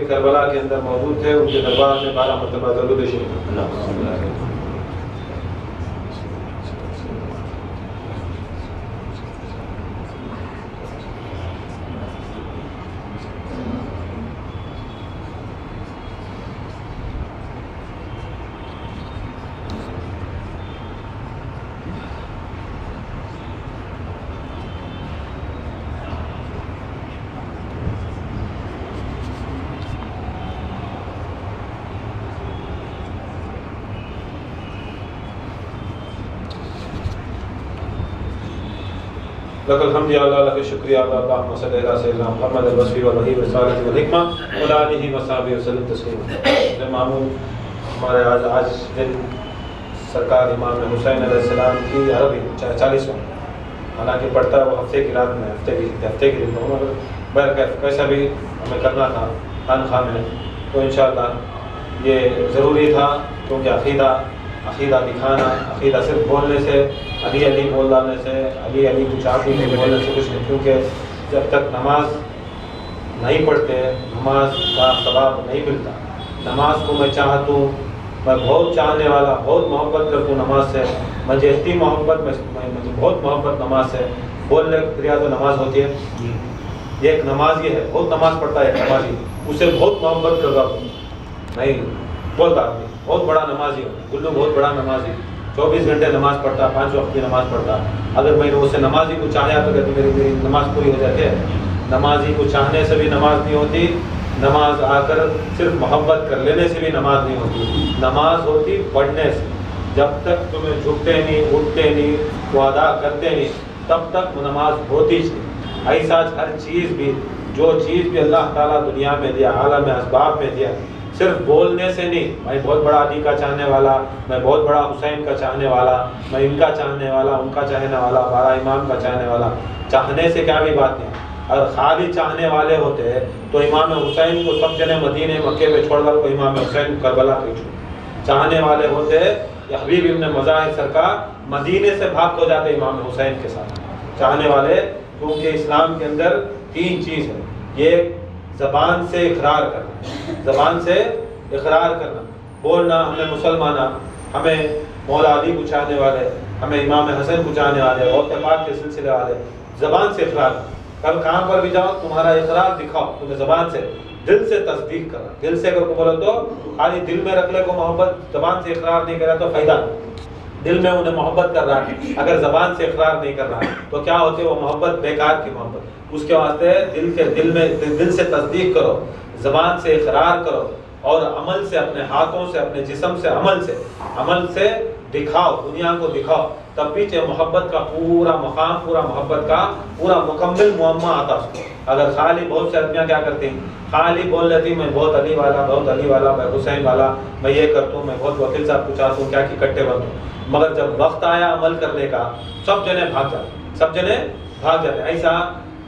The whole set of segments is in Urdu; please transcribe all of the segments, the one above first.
کربلا کے اندر موجود تھے، ان کے دربار میں 12 مرتبہ درود شریف لك الحمد يا الله، لك الشكر يا الله، اللهم صل على سيدنا محمد الوصفي والوحي والرسالة والحكمة وعلى آله وصحبه وسلم تسليما۔ معمول ہمارے آج دن سرکار امام حسین علیہ السلام کی عربی 40واں، حالانکہ پڑھتا ہے وہ ہفتے کی رات میں، ہفتے کی دن میں، مگر کیسا بھی ہمیں کرنا تھا خانقاہ میں، تو انشاءاللہ یہ ضروری تھا، کیونکہ عقیدہ دکھانا، عقیدہ صرف بولنے سے، علی علی بول ڈالنے سے، علی علی کچھ آگے نہیں بولنے سے کچھ نہیں، کیونکہ جب تک نماز نہیں پڑھتے نماز کا ثواب نہیں ملتا۔ نماز کو میں چاہتا ہوں، میں بہت چاہنے والا، بہت محبت کرتا ہوں نماز سے، مجھے اتنی محبت، مجھے بہت محبت نماز سے، بولنے دریا تو نماز ہوتی ہے، یہ ایک نماز یہ ہے، بہت نماز پڑھتا ہے نمازی، اسے بہت محبت کر رہا ہوں، نہیں بولتا آدمی بہت بڑا نمازی ہوں، گلو بہت بڑا نمازی، 24 گھنٹے نماز پڑھتا، 5 وقت کی نماز پڑھتا، اگر میں نے اسے نمازی کو چاہیا تو میری نماز پوری ہو جاتی ہے۔ نمازی کو چاہنے سے بھی نماز نہیں ہوتی، نماز آ کر صرف محبت کر لینے سے بھی نماز نہیں ہوتی، نماز ہوتی پڑھنے سے۔ جب تک تمہیں جھکتے نہیں، اٹھتے نہیں، وہ ادا کرتے نہیں، تب تک نماز ہوتی نہیں۔ ایسا ہر چیز بھی، جو چیز بھی اللہ تعالیٰ دنیا میں دیا، عالم اسباب میں دیا، صرف بولنے سے نہیں، میں بہت بڑا علی کا چاہنے والا، میں بہت بڑا حسین کا چاہنے والا، میں ان کا چاہنے والا، ان کا چاہنے والا، 12 امام کا چاہنے والا، چاہنے سے کیا بھی بات نہیں۔ اگر خالی چاہنے والے ہوتے تو امام حسین کو سب جنے مدینے مکے میں چھوڑ کر کو امام حسین کو کربلا پہ چھوڑ، چاہنے والے ہوتے یا حبیب ابن مظاہر سرکار مدینے سے بھاگ ہو جاتے امام حسین کے ساتھ۔ چاہنے والے، کیونکہ اسلام کے اندر 3 چیز ہے، یہ زبان سے اقرار کرنا، زبان سے اقرار کرنا، بولنا ہمیں مسلمانہ، ہمیں مولا علی کو چاہنے والے، ہمیں امام حسن کو چاہنے والے، غوث پاک کے سلسلے والے، زبان سے اقرار۔ کل کہاں پر بھی جاؤ تمہارا اقرار دکھاؤ، تمہیں زبان سے، دل سے تصدیق کرنا، دل سے اگر کو بولو تو خالی دل میں رکھ لے کو محبت، زبان سے اقرار نہیں کرا تو فائدہ نہیں۔ دل میں انہیں محبت کر رہا ہے، اگر زبان سے اقرار نہیں کر رہا ہے تو کیا ہوتی ہے وہ محبت بیکار کی محبت۔ اس کے واسطے دل سے تصدیق کرو، زبان سے اقرار کرو، اور عمل سے، اپنے ہاتھوں سے، اپنے جسم سے، عمل سے دکھاؤ، دنیا کو دکھاؤ، تب بھی محبت کا پورا مقام، پورا محبت کا پورا مکمل معمہ آتا اس کو۔ اگر خالی بہت سے آدمیاں کیا کرتے ہیں، خالی بول لیتی میں بہت علی والا، بہت علی والا، میں حسین والا، میں یہ کرتا ہوں، میں بہت وکیل صاحب کو چاہتا ہوں، کیا کہ کٹے بنتا ہوں، مگر جب وقت آیا عمل کرنے کا سب جنے بھاگ جاتے۔ ایسا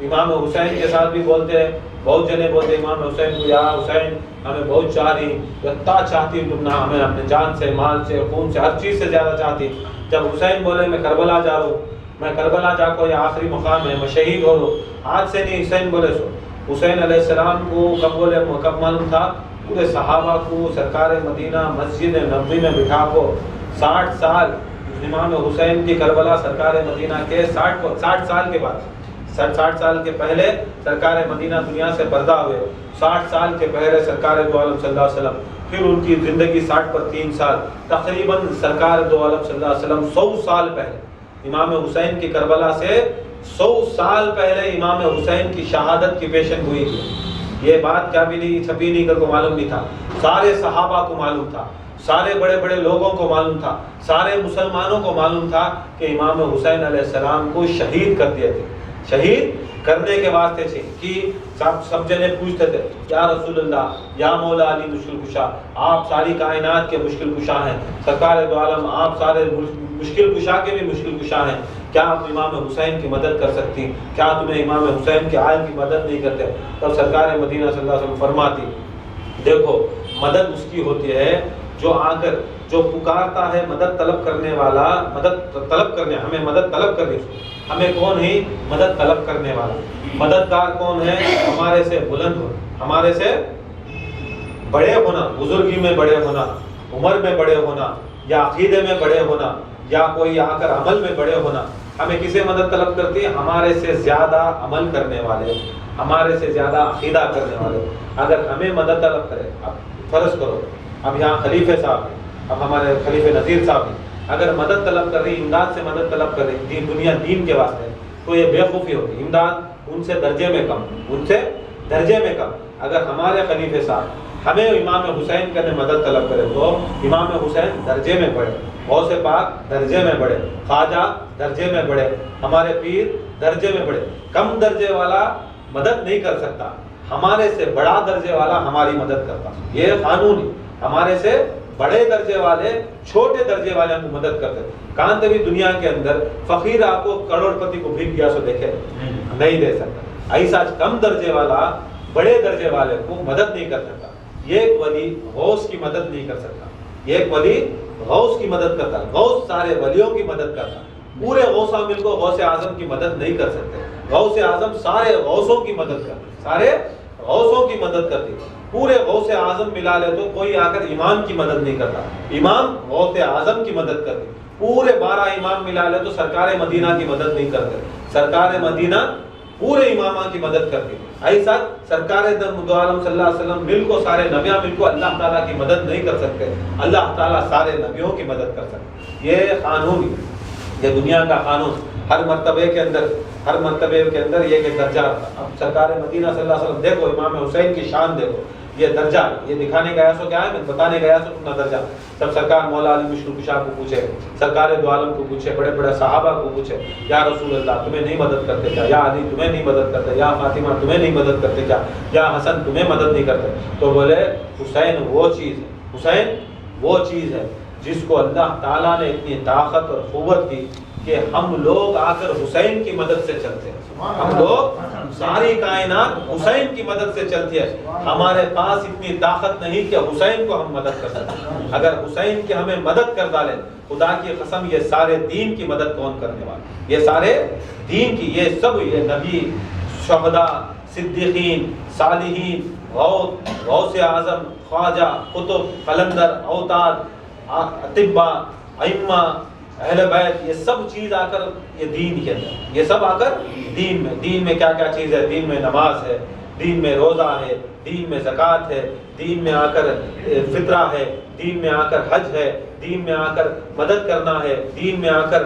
امام حسین کے ساتھ بھی بولتے ہیں، بہت جنے بولتے امام حسین کو، یا حسین ہمیں بہت چاہ رہی، اتنا چاہتی تم نہ، ہمیں اپنے جان سے، مال سے، خون سے، ہر چیز سے زیادہ چاہتی۔ جب حسین بولے میں کربلا جا رہا ہوں، میں کربلا جا کو یہ آخری مقام ہے، میں شہید ہو رہا ہوں، آج سے نہیں، حسین بولے سو۔ حسین علیہ السلام کو کب معلوم تھا؟ پورے صحابہ کو سرکار مدینہ مسجد نبوی میں بٹھا کو 60 سال، امام حسین کی کربلا سرکار مدینہ کے 60 سال کے بعد، 60 سال کے پہلے سرکار مدینہ دنیا سے پردہ ہوئے، 60 سال کے پہلے سرکار دو عالم صلی اللہ علیہ وسلم، پھر ان کی زندگی 60 پر 3 سال، تقریباً سرکار دو عالم صلی اللہ علیہ وسلم 100 سال پہلے، امام حسین کی کربلا سے 100 سال پہلے امام حسین کی شہادت کی پیشن گوئی کی۔ یہ بات کیا بھی نہیں چھپی نہیں کر کو معلوم نہیں تھا، سارے صحابہ کو معلوم تھا، سارے بڑے بڑے لوگوں کو معلوم تھا، سارے مسلمانوں کو معلوم تھا کہ امام حسین علیہ السلام کو شہید کر دیا تھے۔ شہید کرنے کے واسطے سے کہ سب جنے پوچھتے تھے، یا رسول اللہ، یا مولا علی مشکل کشا، آپ ساری کائنات کے مشکل کشا ہیں، سرکار دو عالم آپ سارے مشکل کشا کے بھی مشکل کشا ہیں، کیا آپ امام حسین کی مدد کر سکتی؟ کیا تمہیں امام حسین کے آئل کی مدد نہیں کرتے؟ تب سرکار مدینہ صلی اللہ علیہ وسلم فرماتی، دیکھو مدد اس کی ہوتی ہے جو آ کر جو پکارتا ہے، مدد طلب کرنے والا، مدد طلب کرنے، ہمیں مدد طلب کرنی، ہمیں کون ہے مدد طلب کرنے والا؟ مددگار کون ہے؟ ہمارے سے بلند ہو، ہمارے سے بڑے ہونا، بزرگی میں بڑے ہونا، عمر میں بڑے ہونا، یا عقیدے میں بڑے ہونا، یا کوئی آ کر عمل میں بڑے ہونا، ہمیں کسے مدد طلب کرتی ہے؟ ہمارے سے زیادہ عمل کرنے والے، ہمارے سے زیادہ عقیدہ کرنے والے اگر ہمیں مدد طلب کرے. اب فرض کرو اب یہاں خلیفہ صاحب ہیں، اب ہمارے خلیفہ نذیر صاحب ہیں، اگر مدد طلب کر رہی، امداد سے مدد طلب کر رہی دنیا دین کے واسطے، تو یہ بے خوفی ہوگی. امداد ان سے درجے میں کم، ان سے درجے میں کم. اگر ہمارے خلیفہ صاحب ہمیں امام حسین کے مدد طلب کرے تو امام حسین درجے میں بڑھے، غوث پاک درجے میں بڑھے، خواجہ درجے میں بڑھے، ہمارے پیر درجے میں بڑھے. کم درجے والا مدد نہیں کر سکتا، ہمارے سے بڑا درجے والا ہماری مدد کرتا. یہ قانون، ہمارے سے بڑے درجے والے چھوٹے درجے والے ہم کو مدد کرتے. کہاں تک بھی دنیا کے اندر فقیر آپ کو کروڑ پتی کو بھیک دیا سو دیکھے نہیں دے سکتا. ایسا کم درجے والا بڑے درجے والے کو مدد نہیں کر سکتا. یہ ایک ولی غوث کی مدد نہیں کر سکتا، یہ ایک ولی غوث کی مدد کرتا. غوث سارے ولیوں کی مدد کرتا، پورے غوث عامل کو غوث اعظم کی مدد نہیں کر سکتے. غوث اعظم سارے غوثوں کی مدد کرتے، سارے غوثوں کی مدد کرتی. پورے غوث اعظم ملا لے تو کوئی آ کر امام کی مدد نہیں کرتا، امام غوث اعظم کی مدد کرتی. پورے 12 امام ملا لے تو سرکار مدینہ کی مدد نہیں کرتے، سرکار مدینہ پورے امامہ کی مدد کرتی. ایسا سرکار دو عالم صلی اللہ علیہ وسلم مل کو سارے نبیاں مل کو اللہ تعالیٰ کی مدد نہیں کر سکتے، اللہ تعالیٰ سارے نبیوں کی مدد کر سکتے. یہ قانون، یہ دنیا کا قانون. ہر مرتبے کے اندر یہ کہ درجہ. اب سرکار مدینہ صلی اللہ علیہ وسلم دیکھو، امام حسین کی شان دیکھو، یہ درجہ، یہ دکھانے گیا سو کیا ہے، میں بتانے گیا سو اپنا درجہ. سب سرکار مولا علی مشکل کشا کو پوچھے، سرکار دو عالم کو پوچھے، بڑے بڑے صحابہ کو پوچھے، یا رسول اللہ تمہیں نہیں مدد کرتے کیا؟ یا علی تمہیں نہیں مدد کرتے؟ یا فاطمہ تمہیں نہیں مدد کرتے کیا؟ یا حسن تمہیں مدد نہیں کرتے؟ تو بولے حسین وہ چیز ہے، حسین وہ چیز ہے جس کو اللہ تعالیٰ نے اتنی طاقت اور قوت دی کہ ہم لوگ آ کر حسین کی مدد سے چلتے ہیں. ہم لوگ ساری کائنات حسین کی مدد سے چلتی ہے. ہمارے پاس اتنی طاقت نہیں کہ حسین کو ہم مدد کر سکیں. اگر حسین کی ہمیں مدد کر ڈالے، خدا کی قسم یہ سارے دین کی مدد کون کرنے والا؟ یہ سارے دین کی، یہ سب، یہ نبی، شہداء، صدیقین، صالحین، غوث اعظم، خواجہ، قطب، قلندر، اوتاد، اطباء، ائمہ، اہل بیت، یہ سب چیز آ کر یہ دین کے اندر، یہ سب آ کر دین میں کیا کیا چیز ہے؟ دین میں نماز ہے، دین میں روزہ ہے، دین میں زکوٰۃ ہے، دین میں آ کر فطرہ ہے، دین میں آ کر حج ہے، دین میں آ کر مدد کرنا ہے، دین میں آ کر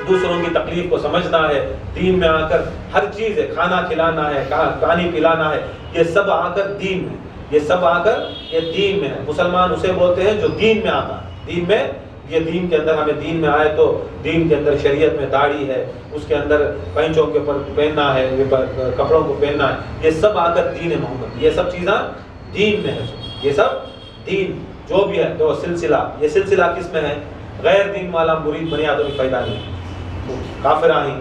دوسروں کی تکلیف کو سمجھنا ہے، دین میں آ کر ہر چیز ہے، کھانا کھلانا ہے، پانی پلانا ہے، یہ سب آ کر دین میں، یہ سب آ کر یہ دین میں ہے. مسلمان اسے بولتے ہیں جو دین میں آتا ہے. دین میں، یہ دین کے اندر ہمیں دین میں آئے تو دین کے اندر شریعت میں داڑھی ہے، اس کے اندر پینچوں کے اوپر پہننا ہے، کپڑوں کو پہننا ہے، یہ سب آ کر دین محمد، یہ سب چیزاں دین میں ہے. یہ سب دین جو بھی ہے. تو سلسلہ، یہ سلسلہ کس میں ہے؟ غیر دین والا مرید بنیا تو بھی فائدہ نہیں. کافرہ ہی،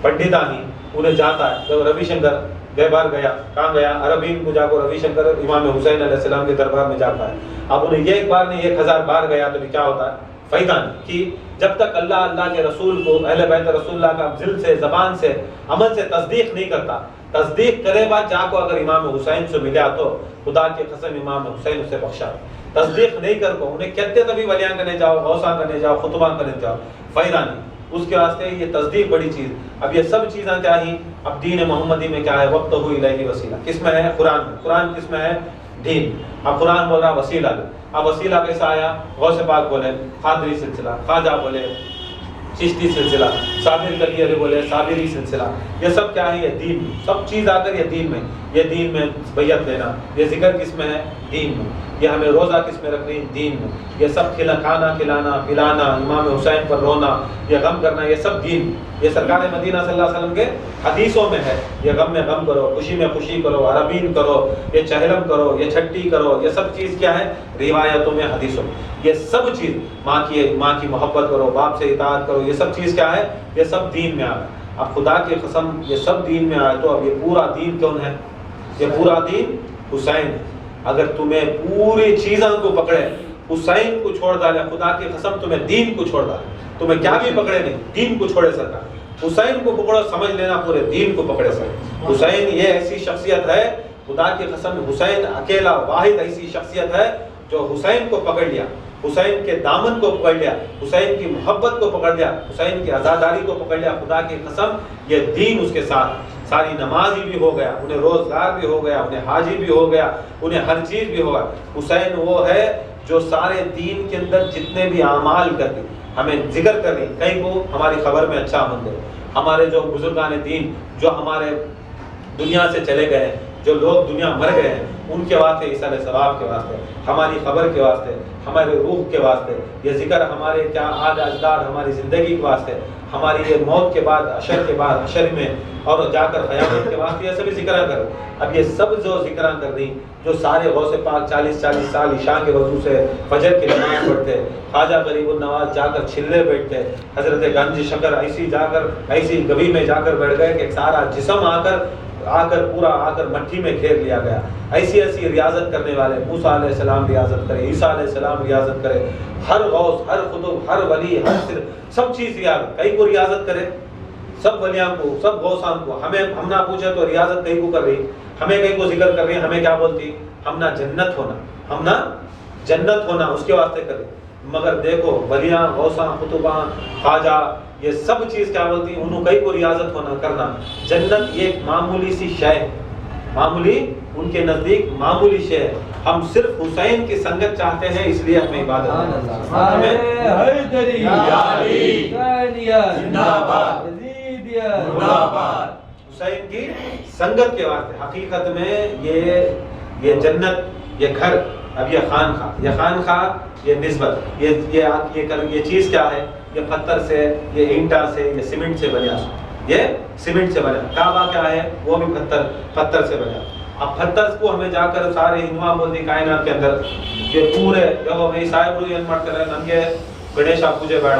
پنڈتا ہی انہیں جاتا ہے. جب روی شنکر گئے بار گیا، کہاں گیا؟ عربین کو جا کو روی شنکر امام حسین علیہ السلام کے دربار میں جاتا ہے. اب انہیں یہ ایک بار نہیں 1000 بار گیا تو بھی کیا ہوتا ہے؟ فائدہ نہیں. کہ جب تک اللہ کے رسول کو، اہل بیت رسول اللہ کا دل سے، زبان سے، عمل سے تصدیق نہیں کرتا، تصدیق کرے بعد جا کو اگر امام حسین سے ملیا تو خدا کی قسم امام حسین اسے بخشا. تصدیق نہیں کر کو انہیں کہتے تبھی ولیاں کرنے جاؤ، غوثاں کرنے جاؤ، خطبہ کرنے جاؤ، فائدہ نہیں. اس کے واسطے یہ تصدیق بڑی چیز. اب یہ سب چیزیں کیا ہیں؟ اب دین محمدی میں کیا ہے؟ وقت ہوئی الیہ وسیلہ. کس میں ہے؟ قرآن میں. قرآن کس میں ہے؟ دین. اب قرآن بول رہا وسیلہ. اب وسیلہ کیسا آیا؟ غوث پاک بولے قادری سلسلہ، خواجہ بولے چشتی سلسلہ، صابر کلی علی بولے صابری سلسلہ. یہ سب کیا ہے؟ یہ دین. سب چیز آ کر یہ دین میں. یہ دین میں بیعت لینا، یہ ذکر کس میں ہے؟ دین میں. یہ ہمیں روزہ کس میں رکھنی؟ دین میں. یہ سب کھانا کھلانا، پلانا، امام حسین پر رونا، یہ غم کرنا، یہ سب دین. یہ سرکار مدینہ صلی اللہ علیہ وسلم کے حدیثوں میں ہے. یہ غم میں غم کرو، خوشی میں خوشی کرو، عربین کرو، یہ چہلم کرو، یہ چھٹی کرو، یہ سب چیز کیا ہے؟ روایتوں میں، حدیثوں میں. یہ سب چیز، ماں کی محبت کرو، باپ سے اطاعت کرو، یہ سب چیز کیا ہے؟ یہ سب دین میں آ گیا. اب خدا کی قسم یہ سب دین میں آئے تو اب یہ پورا دین کون ہے؟ یہ پورا دین حسین ہے. اگر تمہیں پوری چیزوں کو پکڑے، حسین کو چھوڑ ڈالے، خدا کی قسم تمہیں دین کو چھوڑ ڈالے، تمہیں کیا بھی پکڑے نہیں، دین کو چھوڑے سکتا. حسین کو پکڑو، سمجھ لینا پورے دین کو پکڑے سکتا. حسین یہ ایسی شخصیت ہے خدا کی قسم حسین اکیلا واحد ایسی شخصیت ہے جو حسین کو پکڑ لیا، حسین کے دامن کو پکڑ لیا، حسین کی محبت کو پکڑ لیا، حسین کی عزاداری کو پکڑ لیا. خدا کی قسم یہ دین اس کے ساتھ، ساری نمازی بھی ہو گیا، انہیں روزگار بھی ہو گیا، انہیں حاجی بھی ہو گیا، انہیں ہر چیز بھی ہو گیا. حسین وہ ہے جو سارے دین کے اندر جتنے بھی اعمال کر دی، ہمیں ذکر کر رہی، کہیں کو ہماری خبر میں اچھا عمل دے. ہمارے جو بزرگان دین جو ہمارے دنیا سے چلے گئے، جو لوگ دنیا مر گئے ہیں، ان کے واسطے، ایصال ثواب کے واسطے، ہماری خبر کے واسطے، ہمارے روح کے واسطے، یہ ذکر ہمارے کیا آد اجداد ہماری زندگی کے واسطے، ہماری یہ موت کے بعد، حشر کے بعد حشر میں اور جا کر قیامت کے واسطے، یہ سبھی ذکر کر. اب یہ سب جو ذکر کر رہی، جو سارے غوث پاک 40 سال عشاء کے وضو سے فجر کی نماز پڑھتے، خواجہ غریب النواز جا کر چھلنے بیٹھتے، حضرت گنج شکر ایسی جا کر ایسی گوی میں جا کر بیٹھ گئے کہ سارا جسم آ کر پورا مٹی میں گھیر لیا گیا. ایسی ایسی ریاضت کرنے والے، موسیٰ علیہ السلام ریاضت کرے، عیسیٰ علیہ السلام ریاضت کرے، ہر غوث، ہر قطب، ہر ولی، ہر سر، سب چیز ریاضت، کئی کو ریاضت کرے، سب ولیاں کو، سب غوثان کو. ہم نہ پوچھے تو ریاضت کئی کو کر رہی، ہمیں کئی کو ذکر کر رہی، ہمیں کیا بولتی؟ ہم نہ جنت ہونا اس کے واسطے کر رہی. مگر دیکھو ولیاں، غوثاں، قطباں، خواجہ، یہ سب چیز کیا بولتی ہیں؟ انہوں کئی کو ریاضت ہونا کرنا. جنت یہ معمولی سی شے ہے، معمولی، ان کے نزدیک معمولی شے ہے. ہم صرف حسین کی سنگت چاہتے ہیں، اس لیے ہمیں عبادت حسین کی سنگت کے واسطے. حقیقت میں یہ جنت، یہ گھر، اب یہ خانخواہ، یہ نسبت، یہ چیز کیا ہے؟ یہ پتھر سے، یہ اینٹا سے، یہ سیمنٹ سے بنیا، یہ سیمنٹ سے بنا. کعبہ کیا ہے؟ وہ بھی پتھر سے بنا. اب پتھر کو ہمیں جا کر سارے ہندوؤں بولتی کائنات کے اندر یہ پورے دیکھو بھائی صاحب ان ಮಾಡ್ತಾ ನಮಗೆ ಗಣೇಶ ಪೂಜೆ ಬೇಡ,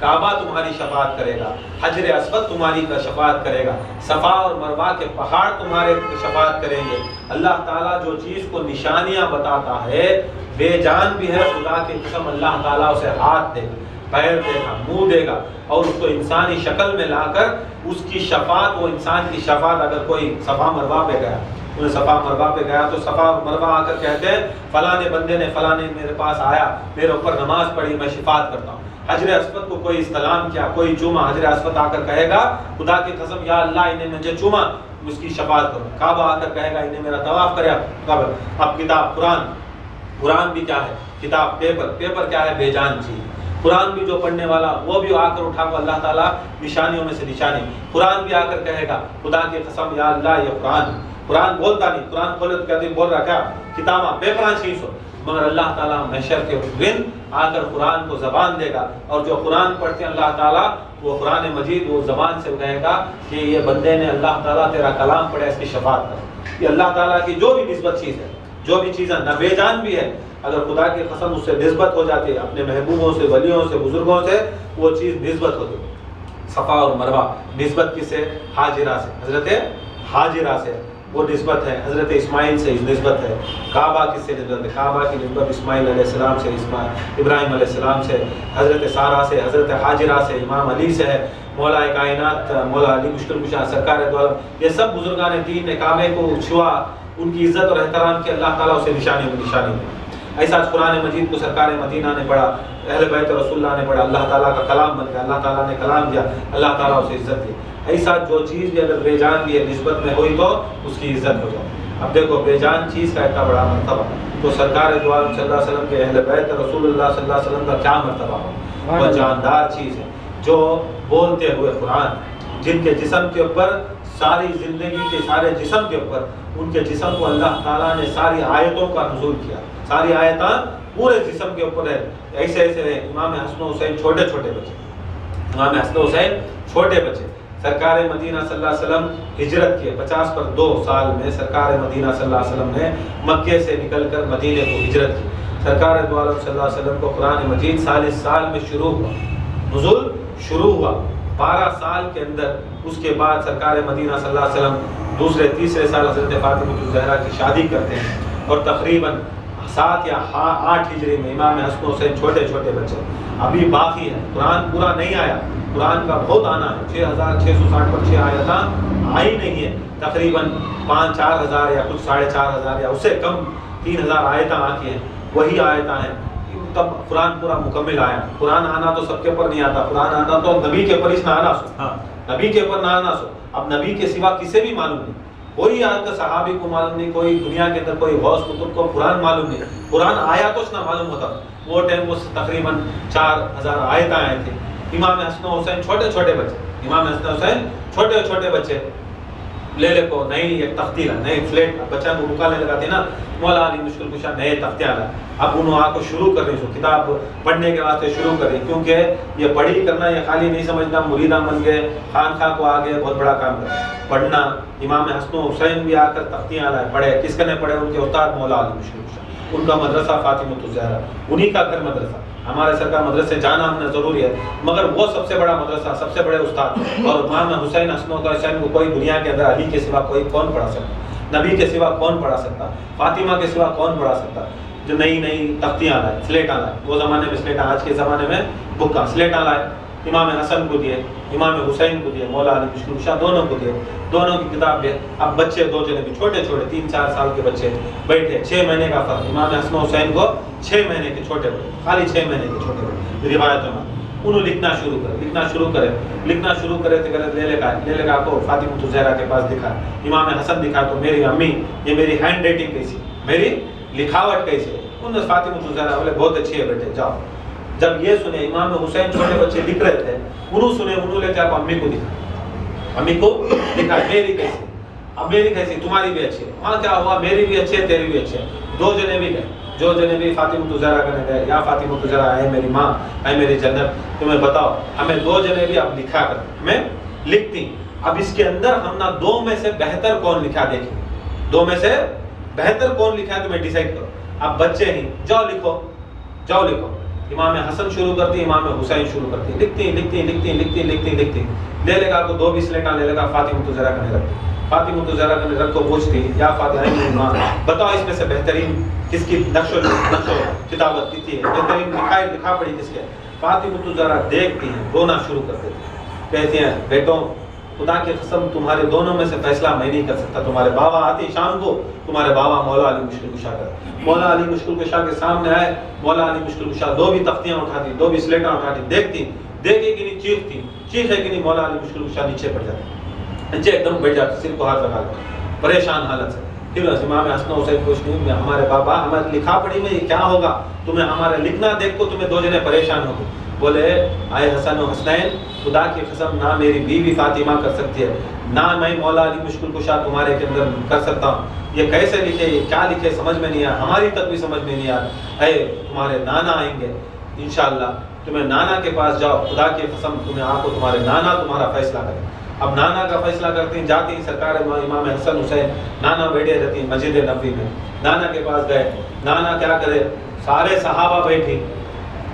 کعبہ تمہاری شفاعت کرے گا، حجر اسود تمہاری کا شفاعت کرے گا، صفا اور مروہ کے پہاڑ تمہارے شفاعت کریں گے۔ اللہ تعالیٰ جو چیز کو نشانیاں بتاتا ہے، بے جان بھی ہے، خدا کی قسم اللہ تعالیٰ اسے ہاتھ دے گا، پیر دے گا، منہ دے گا، اور اس کو انسانی شکل میں لا کر اس کی شفاعت، وہ انسان کی شفاعت، اگر کوئی صفا مروہ پہ گیا، انہیں صفا مروہ پہ گیا تو صفا مروہ آ کر کہتے ہیں فلاں بندے نے فلاں میرے پاس آیا، میرے اوپر نماز پڑھی، میں شفاعت کرتا ہوں۔ حجر اسود کو کوئی استلام کیا، کوئی چوما، حجر اسود آ کر کہے گا خدا کی قسم یا اللہ انہیں مجھے چوما، اس کی شفاعت کرو۔ کعبہ آ کر کہے گا انہیں میرا طواف کرے۔ اب کتاب قرآن بھی کیا ہے؟ کتاب، پیپر کیا ہے؟ بے جان چیز۔ قرآن بھی جو پڑھنے والا وہ بھی آ کر اٹھا کر اللہ تعالیٰ نشانیوں میں سے نشانی، قرآن بھی آ کر کہے گا خدا کی قسم یا اللہ یہ قرآن بولتا نہیں، قرآن کھولے تو کہتے بول رہا کیا؟ کتاباں، پیپراں چیز ہو، مگر اللہ تعالیٰ محشر کے دن آ کر قرآن کو زبان دے گا، اور جو قرآن پڑھتے ہیں اللہ تعالیٰ وہ قرآن مجید وہ زبان سے کہے گا کہ یہ بندے نے اللہ تعالیٰ تیرا کلام پڑھا، اس کی شفاعت کر۔ یہ اللہ تعالیٰ کی جو بھی نسبت چیز ہے، جو بھی چیزیں نہ بے جان بھی ہے، اگر خدا کی قسم اس سے نسبت ہو جاتی ہے، اپنے محبوبوں سے، ولیوں سے، بزرگوں سے، وہ چیز نسبت ہوتی ہے۔ صفا اور مروہ نسبت کس سے؟ حاجرہ سے، حضرت حاجرہ سے وہ نسبت ہے، حضرت اسماعیل سے نسبت ہے۔ کعبہ کس سے نسبت ہے؟ کعبہ کی نسبت اسماعیل علیہ السلام سے، ابراہیم علیہ السلام سے، حضرت سارہ سے، حضرت حاجرہ سے، امام علی سے ہے، مولا کائنات مولا علی مشکل کشا سرکار دو عالم، یہ سب بزرگان دین نے کعبے کو چھوا، ان کی عزت اور احترام کی، اللہ تعالیٰ اسے نشانی میں۔ ایسا قرآن مجید کو سرکار مدینہ نے پڑھا، اہل بیت رسول اللہ نے پڑھا، اللہ تعالیٰ کا کلام بن گیا، اللہ تعالیٰ نے کلام دیا، اللہ تعالیٰ اسے عزت دی۔ ایسا جو چیز بھی اگر بے جان بھی ہے نسبت میں ہوئی تو اس کی عزت ہو جائے۔ اب دیکھو بے جان چیز کا اتنا بڑا مرتبہ، تو سرکار دو عالم صلی اللہ علیہ وسلم کے اہل بیت رسول اللہ صلی اللہ علیہ وسلم کا کیا مرتبہ ہو؟ وہ جاندار چیز ہے، جو بولتے ہوئے قرآن، جن کے جسم کے اوپر ساری زندگی کے سارے جسم کے اوپر، ان کے جسم کو اللہ تعالیٰ نے ساری آیتوں کا نزول کیا، ساری آیتاں پورے جسم کے اوپر ہے۔ ایسے ہیں امام حسن و حسین چھوٹے بچے، امام حسن و حسین چھوٹے بچے، سرکار مدینہ صلی اللہ علیہ وسلم ہجرت کیے 50 پر 2 سال میں، سرکار مدینہ صلی اللہ علیہ وسلم نے مکے سے نکل کر مدینے کو ہجرت کی۔ سرکار دو عالم صلی اللہ علیہ وسلم کو قرآن مجید سال میں شروع ہوا، نزول شروع ہوا 12 سال کے اندر۔ اس کے بعد سرکار مدینہ صلی اللہ علیہ وسلم دوسرے تیسرے سال حضرت فاطمہ الزہرا کی شادی کرتے ہیں، اور تقریباً 7 یا 8 ہجری میں امام حسن حسین چھوٹے بچے، ابھی باقی ہے، قرآن پورا نہیں آیا، قرآن کا بہت آنا ہے، 6660 پر 6 آیتاں آئی نہیں ہے، تقریباً 5-4 ہزار یا کچھ 4,500 یا اس سے کم 3,000 آیتاں آتی ہیں، وہی آیتاں ہیں، تب قرآن پورا مکمل آیا۔ قرآن آنا تو سب کے اوپر نہیں آتا، قرآن آنا تو نبی کے اوپر اس نہ آنا سو، نبی کے اوپر نہ آنا سو، اب نبی کے سوا کسے بھی معلوم نہیں، کوئی آج کا صحابی کو معلوم نہیں، کوئی دنیا کے اندر کوئی غوث قطب کو قرآن معلوم نہیں، قرآن آیا تو اس نہ معلوم ہوتا، وہ ٹائم وہ تقریباً 4,000 آیتیں آئے تھے۔ امام حسن حسین چھوٹے بچے، امام حسن حسین چھوٹے بچے، لے کو نئی ایک تختی لا، نئے فلیٹ، بچہ کو مکالنے لگاتے نا، مولا علی مشکل کشا نئے تختیاں لا، اب انہوں آ کو شروع کر رہی سو، کتاب پڑھنے کے واسطے شروع کر رہی، کیونکہ یہ پڑھی کرنا یہ خالی نہیں سمجھنا، مریدہ بن گئے، خانخواہ کو آگے بہت بڑا کام کرنا پڑھنا۔ امام حسن حسین بھی آ کر تختیاں لائے، پڑھے، کس نے پڑھے؟ ان کے استاد مولا علی مشکل کشا، ان کا مدرسہ فاطمہ الزہرا، انہی کا گھر مدرسہ۔ ہمارے سرکار مدرسے جانا ہم نے ضروری ہے، مگر وہ سب سے بڑا مدرسہ، سب سے بڑے استاد، اور امام حسین حسن حسین کو کوئی دنیا کے اندر علی کے سوا کوئی کون پڑھا سکتا، نبی کے سوا کون پڑھا سکتا، فاطمہ کے سوا کون پڑھا سکتا؟ جو نئی تختیاں لائے، سلیٹاں لائے، وہ زمانے میں سلیٹاں، آج کے زمانے میں بکاں، سلیٹاں لائے، امام حسن کو دیے، امام حسین کو دیے، مولا علی مشکل کشا دونوں کو دیے، دونوں کی کتاب دے۔ اب بچے دو جنے بھی چھوٹے 3-4 سال کے بچے بیٹھے، 6 مہینے کا فرق، امام حسن حسین کو 6 مہینے کے چھوٹے بڑے، خالی 6 مہینے کے چھوٹے بڑے روایتوں میں، انہوں لکھنا شروع کرے تو لے لے کو فاطمہ الزہرا کے پاس دکھا، امام حسن دکھا تو میری امی یہ میری ہینڈ رائٹنگ کیسی، میری لکھاوٹ کیسی ہے؟ انہوں نے فاطمہ الزہرا بولے بہت اچھی ہے بیٹے جاؤ۔ جب یہ سنے امام حسین چھوٹے بچے لکھ رہے تھے، انہوں لے کے آپ امی کو دکھا، امی کو دکھا میری کیسی، اب میری کیسی، تمہاری بھی اچھی ہے، وہاں کیا ہوا میری بھی اچھی ہے تیری بھی اچھی ہے، 2 جنے بھی گئے، جو جنے بھی فاطمہ الزہرا کرنے گئے، یا فاطمہ الزہرا اے میری ماں اے میری جنت تمہیں بتاؤ ہمیں 2 جنے بھی اب لکھا کر ہمیں لکھتی، اب اس کے اندر ہم نہ 2 میں سے بہتر کون لکھا دیکھیں، 2 میں سے بہتر کون لکھا ہے تمہیں ڈیسائیڈ کرو، اب بچے ہی جاؤ لکھو، امام حسن شروع کرتی ہیں، امام حسین شروع کرتی ہیں، لکھتی ہیں، لے لے گا کو 2 سلیٹاں لے لے گا، فاطمہ الزہرا کا نہیں رکھتی، فاطمہ الزہرا کا نہیں رکھ کو پوچھتی یا فاطمہ ماں بتاؤ اس میں سے بہترین کس کی نقش و کتابت کی تھی، بہترین لکھا پڑھی کس کے؟ فاطمہ الزہرا دیکھتی ہیں، رونا شروع کر دیتی ہیں، کہتی ہیں بیٹوں خدا کی قسم تمہارے دونوں میں سے فیصلہ میں نہیں کر سکتا، تمہارے بابا آتے شام کو، تمہارے بابا مولا علی مشکل کشا کر، مولا علی مشکل کشا کے سامنے آئے، مولا علی مشکل کشا 2 بھی تختیاں اٹھاتی، 2 بھی سلیٹاں اٹھاتی، دیکھتی، دیکھے کہ نہیں چیختی، چیخے کہ نہیں، مولا علی مشکل کشا نیچے پڑ جاتے، نیچے ایک دم بیٹھ جاتے، سر کو ہاتھ لگا کر پریشان حالت سے۔ پھر امام حسن حسین پوچھتے ہیں ہمارے بابا ہمارے لکھا پڑھی میں یہ کیا ہوگا، تمہیں ہمارا لکھنا دیکھ کو تمہیں 2 جنے پریشان ہو گئے، بولے آئے حسن و حسنین خدا کی قسم نہ میری بیوی فاطمہ کر سکتی ہے، نہ میں مولا علی مشکل کشا تمہارے کے اندر کر سکتا ہوں، یہ کیسے لکھے، یہ کیا لکھے سمجھ میں نہیں آیا، ہماری تک بھی سمجھ میں نہیں آیا، اے تمہارے نانا آئیں گے انشاءاللہ، تمہیں نانا کے پاس جاؤ، خدا کی قسم تمہیں آپ کو تمہارے نانا تمہارا فیصلہ کرے۔ اب نانا کا فیصلہ کرتے ہیں، جاتی ہیں سرکار امام حسن حسین، نانا بیٹھے رہتی ہیں مسجد نبوی میں، نانا کے پاس گئے، نانا کیا کرے، سارے صحابہ بیٹھی،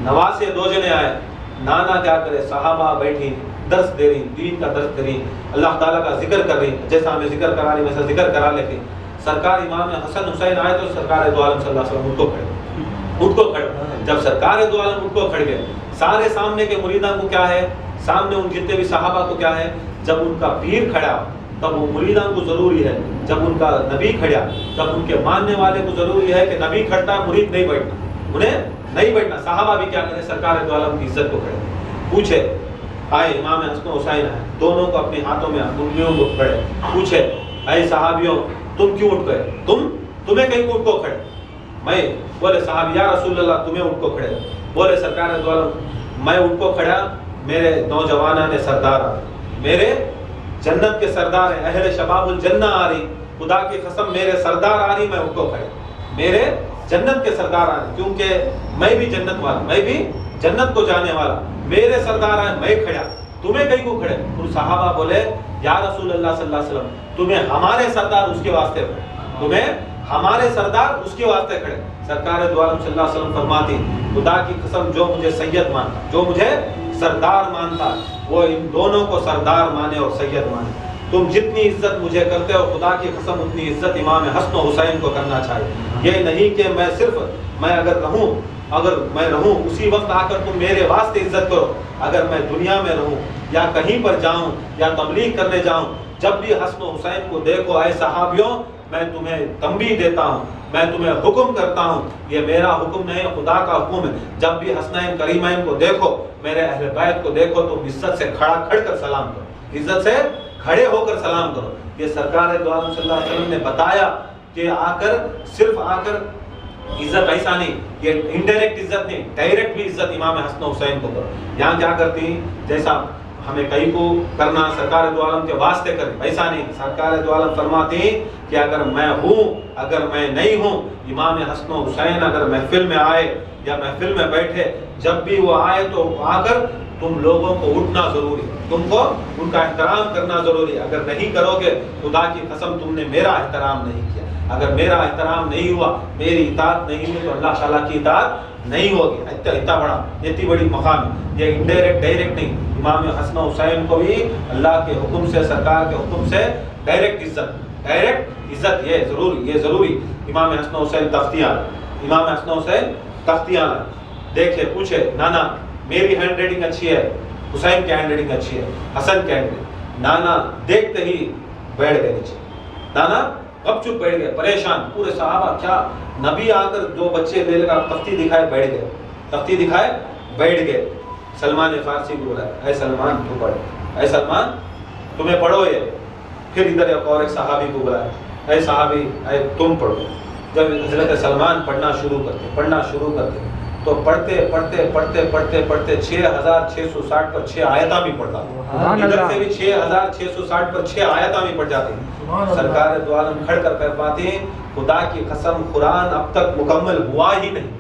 نواز سے 2 جنے آئے، نانا کیا کرے، صحابہ بیٹھی درس دے رہی، دین کا درس دے رہی، اللہ تعالیٰ کا ذکر کر رہی، جیسا ہمیں ذکر کرا رہی ویسا ذکر کرا لیتی، سرکار امام حسن حسین آئے تو سرکار دو عالم صلی اللہ علیہ وسلم اٹھ کو کھڑے، جب سرکار دو عالم اٹھ کو کھڑ گئے، سارے سامنے کے مریداں کو کیا ہے، سامنے ان جتنے بھی صحابہ کو کیا ہے، جب ان کا پیر کھڑا تب وہ مریداں کو ضروری ہے، جب ان کا نبی کھڑا، جب ان کے ماننے والے کو ضروری ہے کہ نبی کھڑتا ہے مرید نہیں بیٹھنا، انہیں نہیں بیٹھنا، صحابہ بھی کیا کریں، سرکار دو عالم کی عزت کو کھڑے، پوچھے آئے امام حسن حسین آئے، دونوں کو اپنے ہاتھوں میں انگلیوں کو کھڑے، پوچھے اے صحابیوں تم کیوں اٹھ گئے، تمہیں کہیں کو اٹھ کو کھڑے، میں بولے صحابی یا رسول اللہ تمہیں اٹھ کو کھڑے، بولے سرکار دو عالم میں اٹھ کو کھڑا، میرے نوجوانان سردار آ، میرے جنت کے سردار ہیں، اہل شباب الجنہ آ رہی، خدا کی قسم میرے سردار آ رہی، میں اٹھ کو کھڑے، میرے جنت کے سردار آ رہے، کیونکہ میں بھی جنت والا، میں بھی جنت کو جانے والا، میرے سردار آئے میں کھڑا، تمہیں کہیں کو کھڑے، پھر صحابہ بولے یا رسول اللہ صلی اللہ علیہ وسلم تمہیں ہمارے سردار اس کے واسطے کھڑے، تمہیں ہمارے سردار اس کے واسطے کھڑے، سرکار دو عالم صلی اللہ علیہ وسلم فرماتی خدا کی قسم جو مجھے سید مانتا، جو مجھے سردار مانتا، وہ ان دونوں کو سردار مانے اور سید مانے، تم جتنی عزت مجھے کرتے ہو خدا کی قسم اتنی عزت امام حسن و حسین کو کرنا چاہیے، یہ نہیں کہ میں اگر میں رہوں اسی وقت آ کر تم میرے واسطے عزت کرو، اگر میں دنیا میں رہوں یا کہیں پر جاؤں یا تبلیغ کرنے جاؤں، جب بھی حسن و حسین کو دیکھو اے صحابیوں میں تمہیں تنبیہ دیتا ہوں، میں تمہیں حکم کرتا ہوں، یہ میرا حکم نہیں خدا کا حکم ہے، جب بھی حسنین کریمین کو دیکھو، میرے اہل بیت کو دیکھو تو عزت سے کھڑ کر سلام کرو، عزت سے کھڑے ہو کر سلام کرو۔ یہ سرکار دو عالم صلی اللہ علیہ وسلم نے بتایا کہ صرف آ کر عزت ایسا نہیں، یہ انڈائریکٹ عزت نہیں، ڈائریکٹ بھی عزت امام حسن حسین کو کرو۔ یہاں کیا کرتی جیسا ہمیں کہیں کو کرنا سرکار دو عالم کے واسطے کریں، ایسا نہیں، سرکار دو عالم فرماتی کہ اگر میں ہوں اگر میں نہیں ہوں، امام حسن حسین اگر محفل میں آئے یا محفل میں بیٹھے، جب بھی وہ آئے تو آ کر تم لوگوں کو اٹھنا ضروری، تم کو ان کا احترام کرنا ضروری، اگر نہیں کرو گے خدا کی قسم تم نے میرا احترام نہیں کیا، اگر میرا احترام نہیں ہوا، میری اطاعت نہیں ہوئی تو اللہ تعالیٰ کی اطاعت نہیں ہوگی۔ اتنی بڑی مقام ہے، یہ انڈائریکٹ ڈائریکٹ نہیں، امام حسن حسین کو بھی اللہ کے حکم سے سرکار کے حکم سے ڈائریکٹ عزت یہ ضروری۔ امام حسن حسین تختیاں دیکھے پوچھے نانا میری ہینڈ رائٹنگ اچھی ہے، حسین کی ہینڈ رائٹنگ اچھی ہے، حسن کی ہینڈ رائٹنگ، نانا دیکھتے ہی بیٹھ گئے نیچے، نانا اب چپ بیٹھ گئے پریشان، پورے صحابہ کیا، نبی آ کر 2 بچے لے کر تختی دکھائے بیٹھ گئے، سلمان فارسی کو بولا اے سلمان تو پڑھ، اے سلمان تمہیں پڑھو یہ، پھر ادھر ایک صحابی کو بولا اے صحابی اے تم پڑھو، جب حضرت سلمان پڑھنا شروع کرتے تو پڑھتے 6660 پر 6 آیتاں بھی پڑھتا، ادھر سے بھی 6660 پر 6 آیتاں بھی پڑھ جاتی۔ سرکار دو عالم کھڑ کر پاتے ہیں خدا کی قسم قرآن اب تک مکمل ہوا ہی نہیں،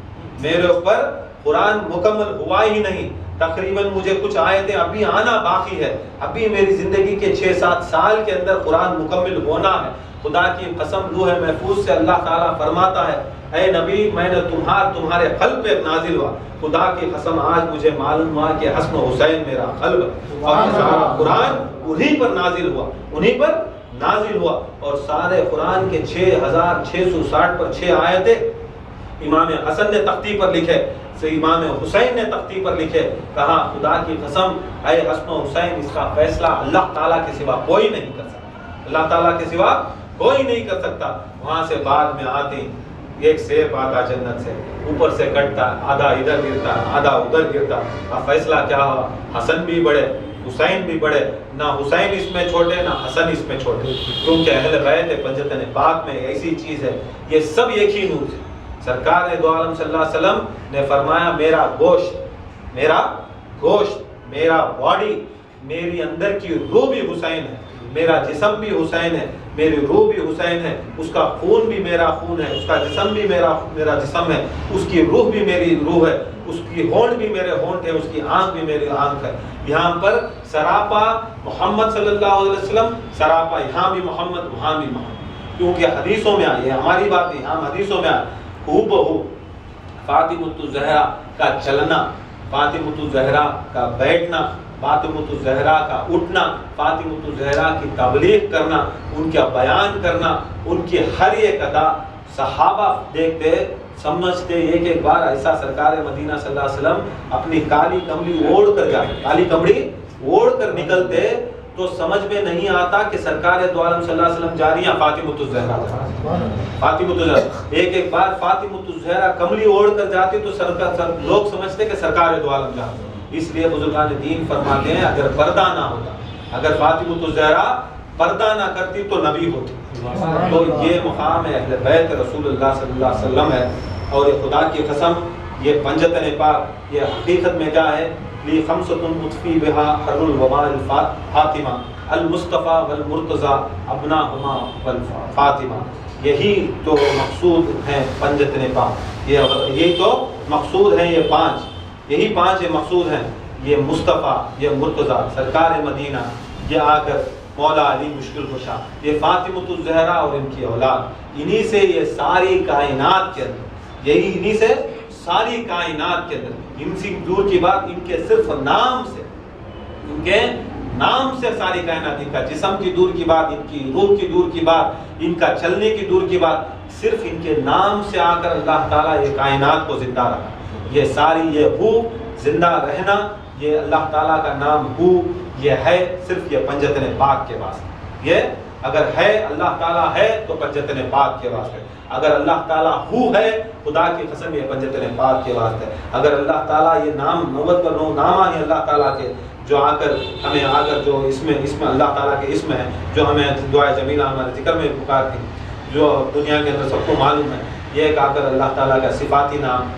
میرے اوپر قرآن مکمل ہوا ہی نہیں، تقریباً مجھے کچھ آیتیں ابھی آنا باقی ہے، ابھی میری زندگی کے 6-7 سال کے اندر قرآن مکمل ہونا ہے، خدا کی قسم لوح محفوظ سے اللہ تعالیٰ فرماتا ہے اے نبی میں نے تمہارے قلب پہ نازل ہوا، خدا کی قسم آج مجھے معلوم ہوا کہ حسن و حسین میرا قلب ہے، اور یہ سارا قرآن انہی پر نازل ہوا، انہی پر نازل ہوا۔ اور سارے قرآن کے 6660 پر 6 آیتیں امام حسن نے تختی پر لکھے، امام حسین نے تختی پر لکھے، کہا خدا کی قسم اے حسن و حسین اس کا فیصلہ اللہ تعالیٰ کے سوا کوئی نہیں کر سکتا، اللہ تعالیٰ کے سوا کوئی نہیں کر سکتا۔ وہاں سے بعد میں آتی ایک سیب آتا جنت سے، اوپر سے کٹتا، آدھا ادھر گرتا آدھا ادھر گرتا، اب فیصلہ کیا ہوا؟ حسن بھی بڑے حسین بھی بڑے، نہ حسین اس میں چھوٹے نہ حسن اس میں چھوٹے، کیونکہ اہل بیت پنجتن پاک میں ایسی چیز ہے، یہ سب ایک ہی نور ہے۔ سرکار دو عالم صلی اللہ علیہ وسلم نے فرمایا میرا گوشت میرا باڈی، میری اندر کی روح بھی حسین ہے، میرا جسم بھی حسین ہے، میری روح بھی حسین ہے، اس کا خون بھی میرا خون ہے، اس کا جسم بھی میرا جسم ہے، اس کی روح بھی میری روح ہے، اس کی ہونٹ بھی میرے ہونٹ ہے، اس کی آنکھ بھی میری آنکھ ہے۔ یہاں پر سراپا محمد صلی اللہ علیہ وسلم، سراپا یہاں بھی محمد وہاں بھی محمد، کیونکہ حدیثوں میں آئی، یہ ہماری بات نہیں، ہم حدیثوں میں آئی ہو بہو فاطمۃ الزہرا کا چلنا، فاطمۃ الزہرا کا بیٹھنا، فاطمۃ الزہرا کا اٹھنا، فاطمۃ الزہرا کی تبلیغ کرنا، ان کا بیان کرنا، ان کی ہر ایک ادا صحابہ دیکھتے سمجھتے۔ ایک بار ایسا سرکار مدینہ صلی اللہ علیہ وسلم اپنی کالی کملی اوڑھ کر جاتے، کالی کملی اوڑھ کر نکلتے تو سمجھ میں نہیں آتا کہ سرکار دو عالم صلی اللہ علیہ وسلم جا رہی ہیں فاطمۃ الزہرا، فاطمۃ الزہرا۔ ایک بار فاطمۃ الزہرا کملی اوڑھ کر جاتی تو لوگ سمجھتے کہ سرکار دو عالم جا رہی ہیں۔ اس لیے بزرگان دین فرماتے ہیں اگر پردہ نہ ہوتا، اگر فاطمۃ الزہرا پردہ نہ کرتی تو نبی ہوتی۔ تو یہ مقام ہے اہل بیت رسول اللہ صلی اللہ علیہ وسلم ہے، اور یہ خدا کی قسم یہ پنجتن پاک یہ حقیقت میں کیا ہے؟ لی خمسۃ اطفی بہا حر الوباء الفاطمہ المصطفیٰ والمرتضیٰ ابناہما والفاطمہ، یہی تو مقصود ہیں پنجتن پاک، یہی تو مقصود ہیں، یہ پانچ، یہی پانچ مقصود ہیں، یہ مصطفیٰ، یہ مرتضیٰ، سرکار مدینہ، یہ آ کر مولا علی مشکل کشا، یہ فاطمۃ الزہرا اور ان کی اولاد، انہی سے یہ ساری کائنات کے اندر، یہی انہی سے ساری کائنات کے اندر، ان سے دور کی بات، ان کے صرف نام سے، ان کے نام سے ساری کائنات، ان کا جسم کی دور کی بات، ان کی روح کی دور کی بات، ان کا چلنے کی دور کی بات، صرف ان کے نام سے آ کر اللہ تعالیٰ یہ کائنات کو زندہ رکھا۔ یہ ساری یہ ہو زندہ رہنا، یہ اللہ تعالیٰ کا نام ہو، یہ ہے صرف یہ پنجتن پاک کے واسطے۔ یہ اگر ہے اللہ تعالیٰ ہے تو پنجتن پاک کے واسطے، اگر اللہ تعالیٰ ہو ہے خدا کی قسم یہ پنجتن پاک کے واسطے، اگر اللہ تعالیٰ یہ نام 90 نامہ ہیں اللہ تعالیٰ کے جو آ کر ہمیں آ کر جو اس میں اللہ تعالیٰ کے اسم ہے جو ہمیں دعائے جمیلہ ہمارے ذکر میں پکارتی، جو دنیا کے اندر سب کو معلوم ہے، یہ ایک آ کر اللہ تعالیٰ کا صفاتی نام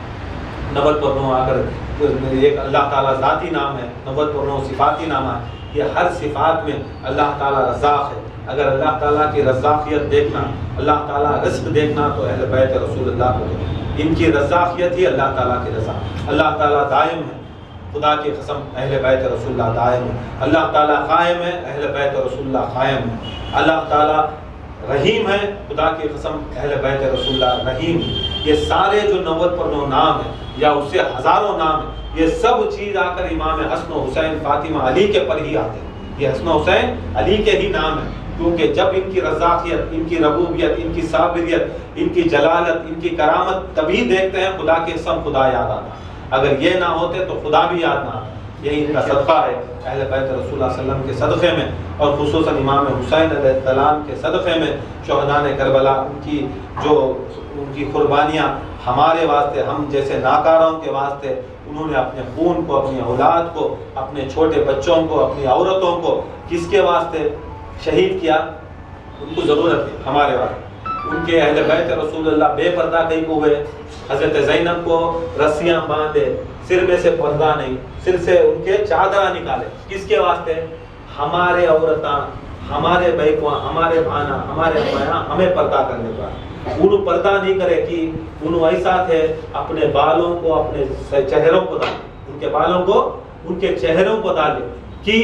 90 آ کر ایک اللہ تعالیٰ ذاتی نام ہے، 90 صفاتی نام ہے، یہ ہر صفات میں اللہ تعالیٰ رزاق ہے۔ اگر اللہ تعالیٰ کی رزاقیت دیکھنا، اللہ تعالیٰ رزق دیکھنا تو اہل بیت رسول اللہ کو ان کی رزاقیت ہی اللہ تعالیٰ کی رضا۔ اللہ تعالیٰ دائم ہے، خدا کی قسم اہل بیت رسول اللہ دائم ہے، اللہ تعالیٰ قائم ہے، اہل بیت رسول اللہ قائم ہے، اللہ تعالیٰ رحیم ہے، خدا کی قسم اہل بیت رسول اللہ رحیم ہے۔ یہ سارے جو 90 نام ہیں یا اس سے ہزاروں نام ہیں، یہ سب چیز آ کر امام حسن و حسین فاطمہ علی کے پر ہی آتے ہیں۔ یہ حسن و حسین علی کے ہی نام ہیں، کیونکہ جب ان کی رزاقیت، ان کی ربوبیت، ان کی صابریت، ان کی جلالت، ان کی کرامت تبھی دیکھتے ہیں خدا کی قسم خدا یاد آتا، اگر یہ نہ ہوتے تو خدا بھی یاد نہ آتا۔ یہی ان کا صدقہ ہے اہل بیت رسول اللہ صلی اللہ علیہ وسلم کے صدقے میں، اور خصوصاً امام حسین علیہ السلام کے صدقے میں، شہداء کربلا ان کی قربانیاں ہمارے واسطے، ہم جیسے ناکاروں کے واسطے، انہوں نے اپنے خون کو، اپنی اولاد کو، اپنے چھوٹے بچوں کو، اپنی عورتوں کو کس کے واسطے شہید کیا؟ ان کو ضرورت ہے ہمارے واسطے۔ ان کے اہل بیت رسول اللہ بے پردہ کہیں کو ہوئے، حضرت زینب کو رسیاں باندھے، سر میں سے پردہ نہیں، سر سے ان کے چادرہ نکالے، کس کے واسطے؟ ہمارے عورتاں، ہمارے بھائیواں، ہمارے بھانا، ہمارے مایا ہمیں پردہ کرنے کا، انہوں پردہ نہیں کرے کہ انہوں ایسا تھے اپنے بالوں کو اپنے چہروں کو ڈالے، ان کے بالوں کو ان کے چہروں کو ڈالے کہ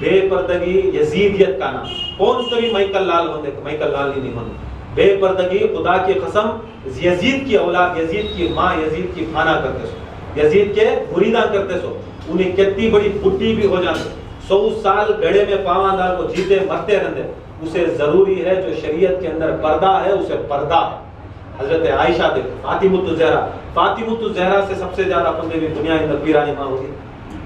بے پردگی یزیدیت کا نام کون سے بھی مائیکل لال ہوندے مائیکل لال ہی نہیں ہوندے بے پردگی خدا کی قسم یزید کی اولاد یزید کی ماں یزید کی کھانا کرتے سو یزید کے مریداں کرتے سو انہیں کتنی بڑی بڈی بھی ہو جاتے 100 سال گڑھے میں پاواندار کو جیتے مرتے رہتے اسے ضروری ہے جو شریعت کے اندر پردہ ہے اسے پردہ ہے حضرت عائشہ دیکھو فاطمۃ الزہرا سے سب سے زیادہ بندے بھی دنیا میں پیرانی ماں ہوگی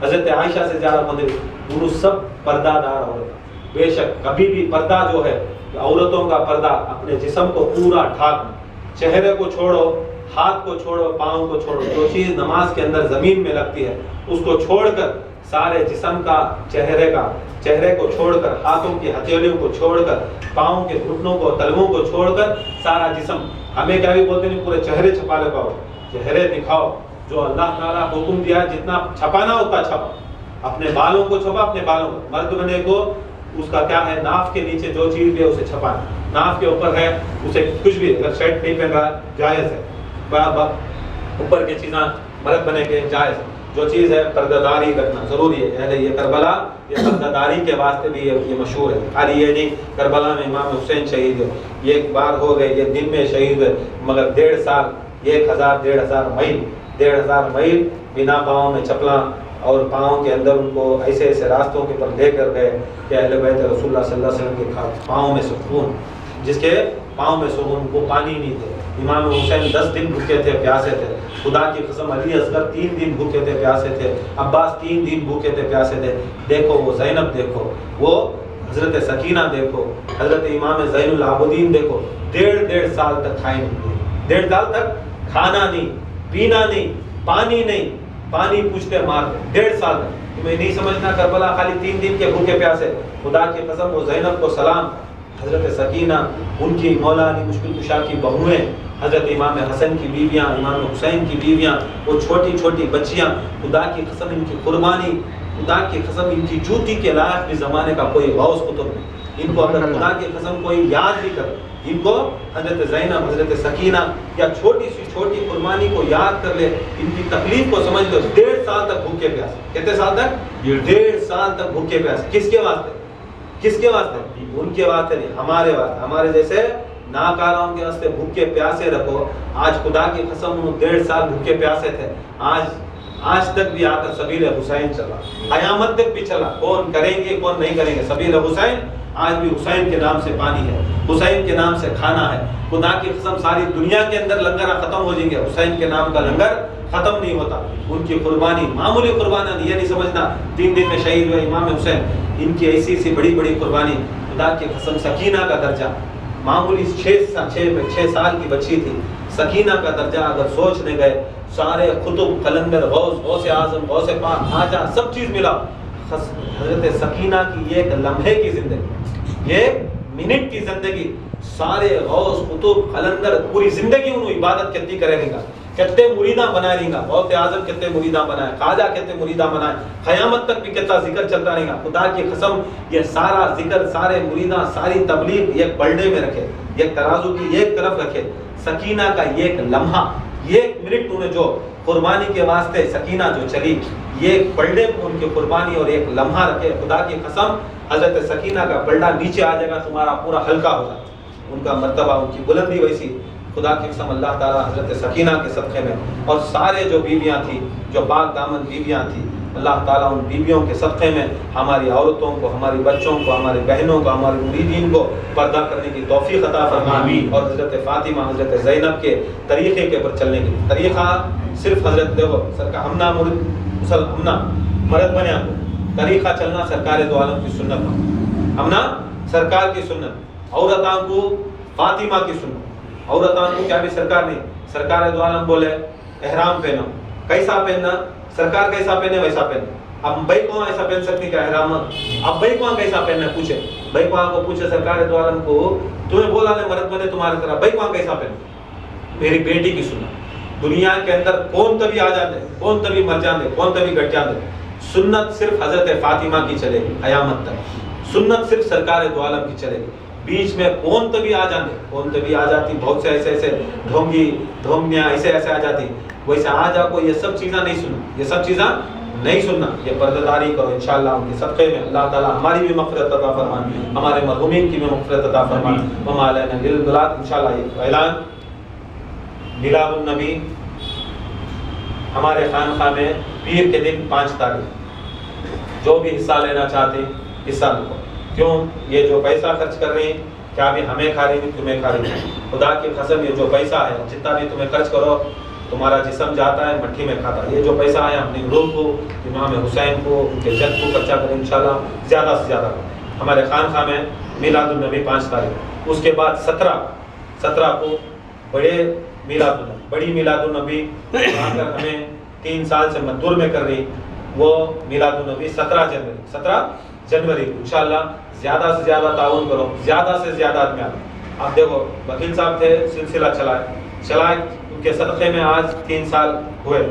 حضرت عائشہ سے زیادہ بندے بھی انہوں سب پردہ دار عورت بے شک کبھی بھی پردہ جو ہے عورتوں کا پردہ اپنے جسم کو پورا ڈھانکنا چہرے کو چھوڑو ہاتھ کو چھوڑو پاؤں کو چھوڑو جو چیز نماز کے اندر زمین میں لگتی ہے اس کو چھوڑ کر سارے جسم کا چہرے کو چھوڑ کر ہاتھوں کی ہتھیلیوں کو چھوڑ کر پاؤں کے گھٹنوں کو تلووں کو چھوڑ کر سارا جسم ہمیں کیا بھی بولتے ہیں پورے چہرے چھپا لے پاؤ چہرے دکھاؤ جو اللہ تعالیٰ حکم دیا جتنا چھپانا ہوتا چھپا اپنے بالوں کو چھپا اپنے بالوں کو مرد بنے کو اس کا کیا ہے ناف کے نیچے جو چیز بھی ہے اسے چھپانا ناف کے اوپر ہے اسے کچھ بھی اگر شرٹ نہیں پہن رہا جائز ہے اوپر کی چیزاں مرد بنے کے جائز جو چیز ہے پردہ داری کرنا ضروری ہے اہل یہ کربلا یہ پردہ داری کے واسطے بھی یہ مشہور ہے خالی یہ نہیں کربلا میں امام حسین شہید ہے یہ ایک بار ہو گئے یہ دن میں شہید ہے مگر 1.5 سال 1,000 میل بنا پاؤں میں چپلاں اور پاؤں کے اندر ان کو ایسے ایسے راستوں کے پر لے کر گئے کہ اہل بیت رسول اللہ صلی اللہ علیہ وسلم کے پاؤں میں سکون جس کے پاؤں میں سکون کو پانی نہیں تھے امام حسین 10 دن بھوکے تھے پیاسے تھے خدا کی قسم علی اصغر 3 دن بھوکے تھے پیاسے تھے عباس 3 دن بھوکے تھے پیاسے تھے دیکھو وہ زینب دیکھو وہ حضرت سکینہ دیکھو حضرت امام زین العابدین دیکھو 1.5 سال تک کھائے نہیں 1.5 سال تک کھانا نہیں پینا نہیں پانی پوچھتے مار 1.5 سال تک تمہیں نہیں سمجھنا کربلا خالی 3 دن کے بھوکے پیاسے خدا کی قسم وہ زینب کو سلام حضرت سکینہ ان کی مولا علی مشکل کشا کی بہویں حضرت امام حسن کی بیویاں امام حسین کی بیویاں وہ چھوٹی چھوٹی بچیاں خدا کی قسم ان کی قربانی خدا کی قسم ان کی جوتی کے لائق بھی زمانے کا کوئی غوث قطب نہیں ان کو اگر خدا کی قسم کوئی یاد بھی کر ان کو حضرت زینب حضرت سکینہ یا چھوٹی سی چھوٹی قربانی کو یاد کر لے ان کی تکلیف کو سمجھ لو 1.5 سال تک بھوکے پیاسے کتنے سال تک 1.5 سال تک بھوکے پیاسے کس کے واسطے ان کے واسطے نہیں ہمارے واسطے ہمارے جیسے ناکاروں کے واسطے بھوکے پیاسے رکھو آج خدا کی قسم 1.5 سال بھوکے پیاسے تھے آج تک بھی آ کر سبیل حسین چلا قیامت تک بھی چلا کون کریں گے کون نہیں کریں گے سبیل حسین آج بھی حسین کے نام سے پانی ہے حسین کے نام سے کھانا ہے خدا کی قسم ساری دنیا کے اندر لنگر ختم ہو جائیں گے حسین کے نام کا لنگر ختم نہیں ہوتا ان کی قربانی معمولی قربانی یہ نہیں سمجھنا 3 دن میں شہید ہوئے امام حسین ان کی ایسی سی بڑی قربانی خدا کی قسم سکینہ کا درجہ معمولی 6 سال کی بچی تھی سکینہ کا درجہ اگر سوچنے گئے سارے قطب قلندر غوث اعظم غوث پاک خواجہ سب چیز ملا حضرت سکینہ کی ایک لمحے کی زندگی ایک منٹ کی زندگی سارے غوث قطب قلندر پوری زندگی انہوں عبادت کتنی کرے گا کتنے مریداں بنائے رہیں گا غوث اعظم کتنے مریداں بنائے خواجہ کتنے مریداں بنائے قیامت تک بھی کتنا ذکر چلتا رہے گا خدا کی قسم یہ سارا ذکر سارے مریداں ساری تبلیغ ایک پلڑے میں رکھے ایک ترازو کی ایک طرف رکھے سکینہ کا ایک لمحہ 1 منٹ انہیں جو قربانی کے واسطے سکینہ جو چلی یہ پلڑے میں ان کی قربانی اور ایک لمحہ رکھے خدا کی قسم حضرت سکینہ کا پلڑا نیچے آ جائے گا تمہارا پورا ہلکا ہو جائے ان کا مرتبہ ان کی بلندی ویسی خدا کی قسم اللہ تعالیٰ حضرت سکینہ کے صدقے میں اور سارے جو بیویاں تھیں جو پاک دامن بیویاں تھیں اللہ تعالیٰ ان بیویوں کے صدقے میں ہماری عورتوں کو ہماری بچوں کو ہماری بہنوں کو ہمارے مریدین کو پردہ کرنے کی توفیق عطا فرمائے اور حضرت فاطمہ حضرت زینب کے طریقے کے پر چلنے کی طریقہ صرف حضرت دیکھو سرکار ہمنا مرد بنے آپ طریقہ چلنا سرکار دو عالم کی سنت ہمنا سرکار کی سنت عورتاں کو فاطمہ کی سنت عورتاں کو کیا بھی سرکار نہیں سرکار دو عالم بولے احرام پہنو کیسا پہننا سرکار کیسا پہنے ویسا پہنے اب بھائی کہاں ایسا پہن سکتی کا احرام اب بھائی کہاں کیسا پہننا پوچھے بھائی کہاں کو پوچھے سرکار دو عالم کو تمہیں بولا لے مرد بنے تمہارے طرح بھائی کہاں کیسا پہنے میری بیٹی کی سنت دنیا کے اندر کون تبھی آ جاتے کون تبھی مر جاتے کون تبھی گٹ جاتے سنت صرف حضرت فاطمہ کی چلے گی قیامت تک سنت صرف سرکار دو عالم کی چلے گی بیچ میں کون تبھی آ جاتے کون تبھی آ جاتی بہت سے ایسے ڈھونگیاں ایسے آ جاتی ویسے آج آپ کو یہ سب چیزاں نہیں سنو یہ سب چیزاں نہیں سننا, یہ پردہ کرو انشاءاللہ ان کے صدقے میں اللہ تعالیٰ ہماری بھی مغفرت عطا فرمائے, ہمارے مرحومین کی بھی مغفرت عطا فرمائے. وما علینا الا البلاغ. انشاءاللہ یہ اعلان میلاد النبی ہمارے خانقاہ میں پیر کے دن 5 تاریخ جو بھی حصہ لینا چاہتے ہیں حصہ لو. کیوں یہ جو پیسہ خرچ کر رہے ہیں کیا بھی ہمیں کھا رہی ہیں تمہیں کھا رہی ہیں؟ خدا کی قسم یہ جو پیسہ ہے جتنا بھی تمہیں خرچ کرو تمہارا جسم جاتا ہے مٹھی میں کھاتا ہے. یہ جو پیسہ ہے اپنے روح کو, امام حسین کو, ان کے جد کو خرچہ کریں انشاءاللہ زیادہ سے زیادہ. ہمارے خانقاہ میں میلاد النبی 5 تاریخ, اس کے بعد 17 کو بڑے میلاد النبی, بڑی میلاد النبی اگر ہمیں 3 سال سے مدور میں کر رہی وہ میلاد النبی 17 جنوری انشاءاللہ زیادہ سے زیادہ تعاون کرو, زیادہ سے زیادہ آدمی آئے. آپ دیکھو وکیل صاحب تھے سلسلہ چلائے ان کے صدقے میں آج 3 سال ہوئے.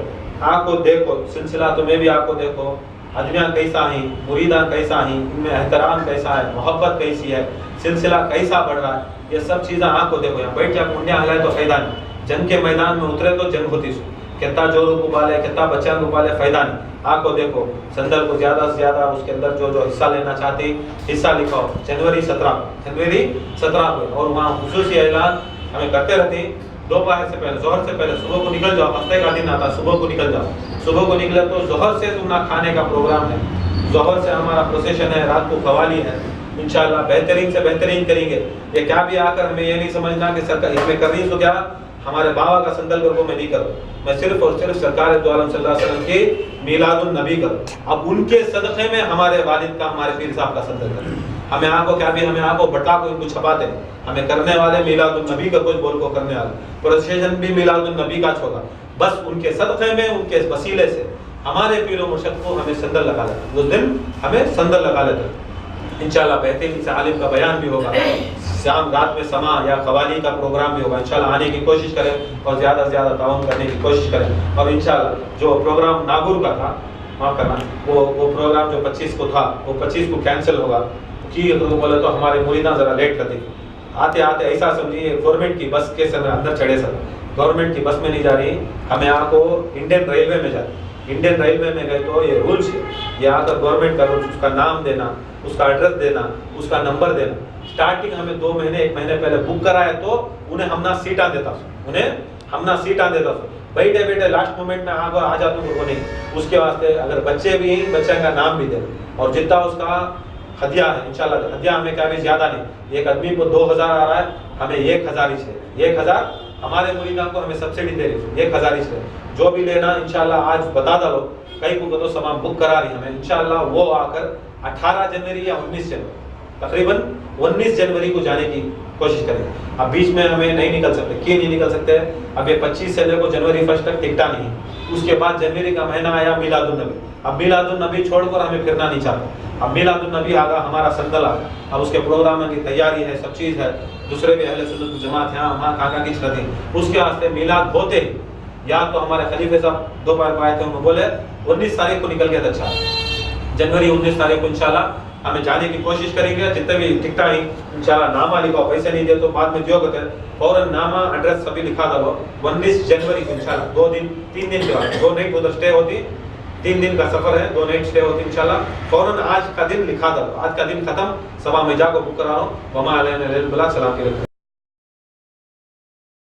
آپ کو دیکھو سلسلہ تمہیں بھی آپ کو دیکھو آدمیاں کیسا ہیں, مریداں کیسا ہیں, ان میں احترام کیسا ہے, محبت کیسی ہے, سلسلہ کیسا بڑھ رہا ہے. یہ سب چیزیں آپ کو دیکھو. یہاں بیٹھ کے کنڈیاں ہلائے تو فائدہ نہیں, جنگ کے میدان میں اترے تو جنگ ہوتی سو, کتنا جوروں کو پالے کتنا بچوں کو پالے فائدہ نہیں. آپ کو دیکھو سندل کو زیادہ سے زیادہ اس کے اندر جو حصہ لینا چاہتے حصہ لکھاؤ. جنوری 17 کو اور وہاں خصوصی اعلان ہمیں کرتے رہتے ہیں. دوپہر سے پہلے ظہر سے پہلے صبح کو نکل جاؤ. ہفتے کا دن آتا صبح کو نکل جاؤ. صبح کو نکلے تو ظہر سے تم نہ کھانے کا پروگرام ہے. ظہر سے ہمارا پروسیشن ہے, رات کو قوالی ہے انشاءاللہ بہترین سے بہترین کریں گے. یہ کیا بھی آ کر ہمیں یہ نہیں سمجھنا کہ سرکار اس میں کر رہی تو کیا ہمارے بابا کا سندل کو میں نہیں کروں, میں صرف اور صرف سرکار دو عالم صلی اللہ علیہ وسلم کی میلاد النبی کروں. اب ان کے صدقے میں ہمارے والد کا ہمارے پیر صاحب کا سندل کریں. ہمیں آپ کو کیا بھی ہمیں آپ کو بٹا کو ان کو چھپاتے ہیں. ہمیں کرنے والے میلاد النبی کا کچھ بول کو کرنے والے پروسیشن بھی میلاد النبی کا چھوڑا. بس ان کے صدقے میں ان کے وسیلے سے ہمارے پیر و مرشد کو ہمیں سندل لگا لیتے. اس دن ہمیں سندل لگا لیتے انشاءاللہ. بہترین سے عالم کا بیان بھی ہوگا, شام رات میں سما یا قوالی کا پروگرام بھی ہوگا. انشاءاللہ آنے کی کوشش کریں اور زیادہ سے زیادہ تعاون کرنے کی کوشش کریں. اور انشاءاللہ جو پروگرام ناگور کا تھا معاف کرنا وہ پروگرام جو 25 کو تھا وہ 25 کو کینسل ہوگا. کی بولے تو ہمارے مریداں ذرا لیٹ کر دی. آتے ایسا سمجھیے گورنمنٹ کی بس کے اندر چڑھے سر, گورنمنٹ کی بس میں نہیں جا رہی, ہمیں آپ کو انڈین ریلوے میں جاتی. انڈین ریلوے میں گئے تو یہ رولس ہے, یہ آ کر گورنمنٹ کا رولس, اس کا نام دینا, اس کا ایڈریس دینا, اس کا نمبر دینا. اسٹارٹنگ ہمیں 2 مہینے 1 مہینے پہلے بک کرائے تو انہیں ہم نہ سیٹاں دیتا سو, بیٹھے لاسٹ مومنٹ میں آ جاتا ہوں وہ نہیں. اس کے واسطے اگر بچے بھی ہیں بچے کا نام بھی دے اور جتنا اس کا ہدیہ ہے انشاءاللہ. ہدیہ ہمیں کیا بھی زیادہ نہیں, ایک آدمی کو 2000 آ رہا ہے, ہمیں 1000 ہی چاہیے. 1000 ہمارے مریداں کو ہمیں سبسڈی دے رہی ہے, 1000 ہی چاہیے. جو بھی لینا انشاءاللہ آج بتا دو, کئی کو تو سامان بک کرا رہی ہمیں انشاءاللہ. وہ آ کر 18 جنوری یا 19 جنوری تقریباً 19 جنوری کو جانے کی کوشش کریں. اب بیچ میں ہمیں نہیں نکل سکتے. کیوں نہیں نکل سکتے؟ اب یہ 25 سے لے کو جنوری 1 تک ٹکٹا نہیں. اس کے بعد جنوری کا مہینہ آیا میلاد النبی. اب میلاد النبی چھوڑ کر ہمیں پھرنا نہیں چاہتا. اب میلاد النبی آگا, ہمارا سندل آگا, اب اس کے پروگرام کی تیاری ہے, سب چیز ہے. دوسرے بھی اہل سنت جماعت یہاں کہاں کی چلتی. اس کے واسطے میلاد ہوتے ہی یا تو ہمارے خلیفہ صاحب دوپہر کو آئے تھے, انہوں بولے 19 تاریخ کو نکل گیا تھا. اچھا جنوری 19 تاریخ کو انشاءاللہ ہمیں جانے کی کوشش کریں گے. جتنے بھی ٹکٹا ہیں انشاءاللہ نامہ لکھاؤ, پیسے نہیں دے تو بعد میں دیو کرتے فوراً نامہ ایڈریس سبھی لکھا دو. 19 جنوری کو انشاءاللہ 3 دن کے بعد 2 نائٹ ادھر اسٹے ہوتی, 3 دن کا سفر ہے, 2 نائٹ اسٹے ہوتی انشاءاللہ. فوراً آج کا دن لکھا دو, آج کا دن ختم, صبح میں جا کو بک کرا رہا ہوں. وما علینا الا البلاغ. سلام.